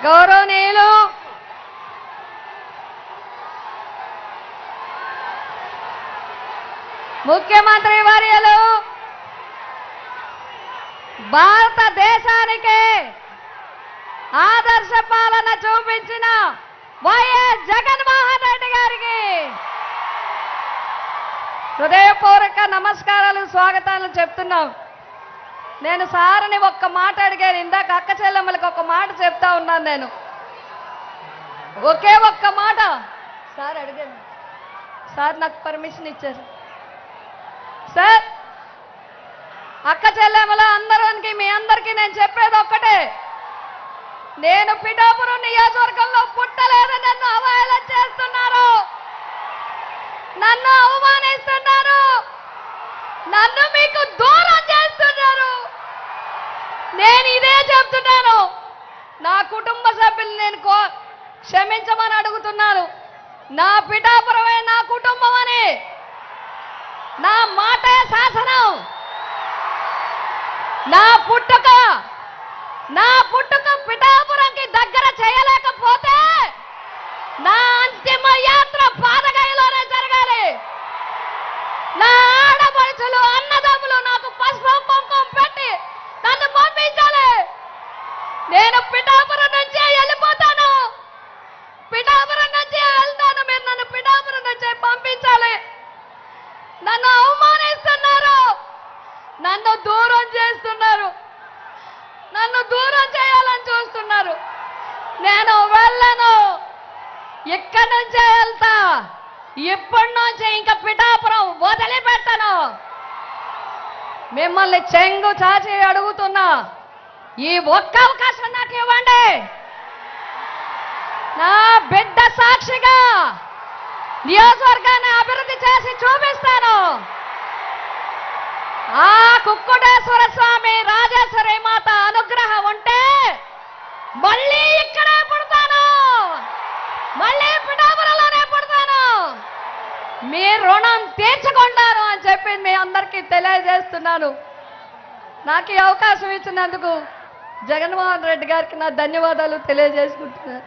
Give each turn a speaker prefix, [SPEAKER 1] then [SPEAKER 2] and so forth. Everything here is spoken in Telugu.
[SPEAKER 1] గౌరవనీయులు ముఖ్యమంత్రి వర్యులు భారతదేశానికి ఆదర్శ పాలన చూపించిన వైఎస్ జగన్మోహన్ రెడ్డి గారికి హృదయపూర్వక నమస్కారాలు స్వాగతాలు చెప్తున్నాం. నేను సార్ని ఒక్క మాట అడిగాను, ఇందాక అక్క చెల్లెమ్మలకి ఒక మాట చెప్తా ఉన్నాను. నేను ఒకే ఒక్క మాట సార్ అడిగాను, సార్ నాకు పర్మిషన్ ఇచ్చారు. సార్ అక్క చెల్లెమ్మల అందరికి మీ అందరికీ నేను చెప్పేది ఒక్కటే, నేను పిఠాపురం నియోజకవర్గంలో పుట్టలేదు, నన్ను అవహేళన చేస్తున్నారు, నన్ను అవమానిస్తున్నారు, నన్ను మీకు దూరం చేస్తున్నారు. నేను ఇదే చెప్తున్నాను, నా కుటుంబ సభ్యులు నేను క్షమించమని అడుగుతున్నాను. నా పిఠాపురమే నా కుటుంబం అని, నా మాటే శాసనం, నా పుట్టుక పిఠాపురంకి దగ్గర చేయలేకపోతే నా అంతిమ యాత్ర పాదగయలోనే జరగాలి. నా ఆడపడుచులు అన్నదమ్ములు నాకు పసుపు కుంకుమ పెట్టి నన్ను పంపించాలి. నేను పిఠాపురం నుంచే వెళ్ళిపోతాను, పిఠాపురం నుంచే వెళ్తాను. మీరు నన్ను పిఠాపురం నుంచే పంపించాలి. నన్ను అవమానిస్తున్నారు, నన్ను దూరం చేస్తున్నారు, నన్ను దూరం చేయాలని చూస్తున్నారు. నేను వెళ్ళను, ఇక్కడి నుంచే వెళ్తా. ఇప్పటి నుంచి ఇంకా పిఠాపురం వదిలిపెట్టను. మిమ్మల్ని చెంగు చాచి అడుగుతున్నా, ఈ ఒక్క అవకాశం నాకు ఇవ్వండి. నా బిడ్డ సాక్షిగా నియోజకవర్గాన్ని అభివృద్ధి చేసి చూపిస్తాను. ఆ కుక్కుటేశ్వర స్వామి రాజేశ్వరి మాత అనుగ్రహం ఉంటే మళ్ళీ ఇక్కడే పుడతాను, మళ్ళీ పిఠాపురంలోనే పుడతాను. మీ రుణం తీర్చుకుంటాను అని చెప్పి మీ అందరికీ తెలియజేస్తున్నాను. నాకు ఈ అవకాశం ఇచ్చినందుకు జగన్మోహన్ రెడ్డి గారికి నా ధన్యవాదాలు తెలియజేసుకుంటున్నాను.